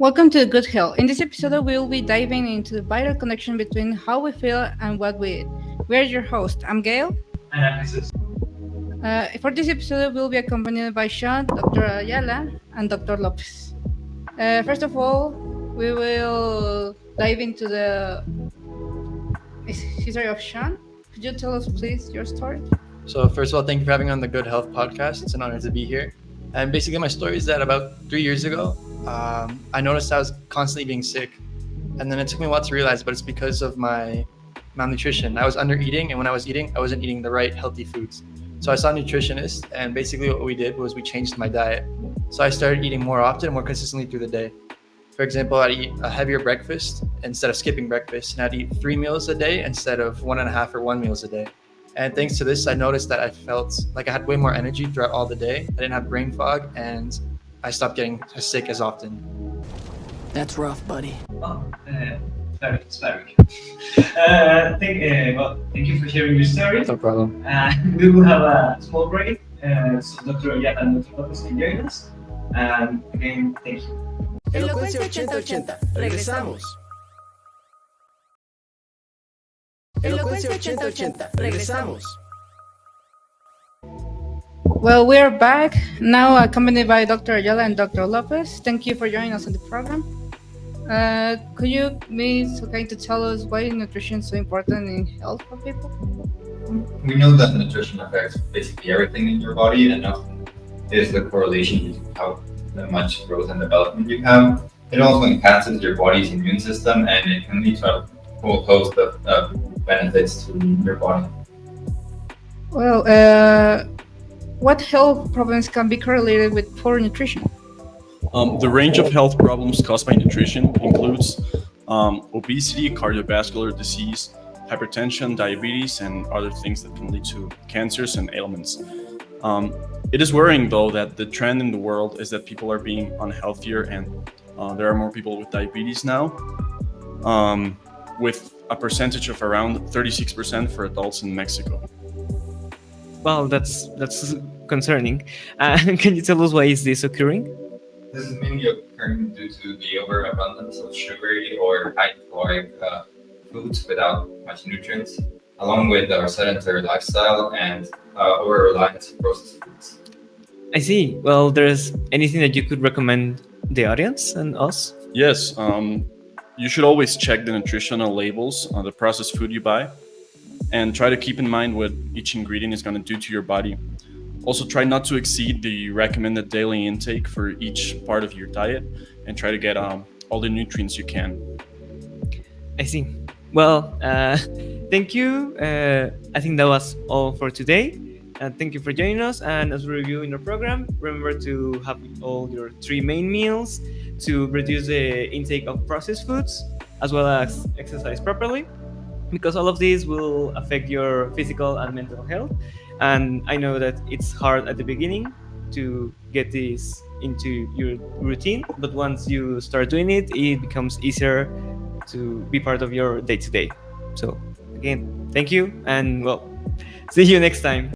Welcome to Good Health. In this episode, we will be diving into the vital connection between how we feel and what we eat. We are your host. I'm Gail. And I'm Jesus. For this episode, we'll be accompanied by Sean, Dr. Ayala, and Dr. Lopez. First of all, we will dive into the history of Sean. Could you tell us, please, your story? So first of all, thank you for having me on the Good Health podcast. It's an honor to be here. And basically, my story is that about 3 years ago, I noticed I was constantly being sick, and then it took me a while to realize, but it's because of my malnutrition. I was under eating, and when I was eating, I wasn't eating the right healthy foods. So I saw a nutritionist, and basically what we did was we changed my diet. So I started eating more often and more consistently through the day. For example, I'd eat a heavier breakfast instead of skipping breakfast, and I'd eat 3 meals a day instead of 1.5 or 1 meals a day. And thanks to this, I noticed that I felt like I had way more energy throughout all the day. I didn't have brain fog, and I stopped getting sick as often. That's rough, buddy. Oh, it's very thank you for sharing your story. No problem. We will have a small break, so Dr. Ayala and Dr. Lopez can join us. And again, thank you. Elocuencia 8080. Regresamos. Elocuencia 8080. Regresamos. Well, we are back now, accompanied by Dr. Ayala and Dr. Lopez. Thank you for joining us on the program. Could you be so kind to tell us why nutrition is so important in health for people? We know that nutrition affects basically everything in your body, and often is the correlation between how much growth and development you have. It also enhances your body's immune system, and it can lead to a whole host of benefits to your body. Well, what health problems can be correlated with poor nutrition? The range of health problems caused by nutrition includes obesity, cardiovascular disease, hypertension, diabetes, and other things that can lead to cancers and ailments. It is worrying, though, that the trend in the world is that people are being unhealthier, and there are more people with diabetes now, with a percentage of around 36% for adults in Mexico. Well, that's concerning. Can you tell us why is this occurring? This is mainly occurring due to the overabundance of sugary or high caloric foods without much nutrients, along with our sedentary lifestyle and over-reliance on processed foods. I see. Well, there's anything that you could recommend the audience and us? Yes, you should always check the nutritional labels on the processed food you buy, and try to keep in mind what each ingredient is going to do to your body. Also, try not to exceed the recommended daily intake for each part of your diet, and try to get all the nutrients you can. I see. Well, thank you. I think that was all for today. Thank you for joining us. And as we review in our program, remember to have all your 3 main meals, to reduce the intake of processed foods, as well as exercise properly, because all of these will affect your physical and mental health. And I know that it's hard at the beginning to get this into your routine, but once you start doing it, it becomes easier to be part of your day-to-day. So again, thank you, and well, see you next time.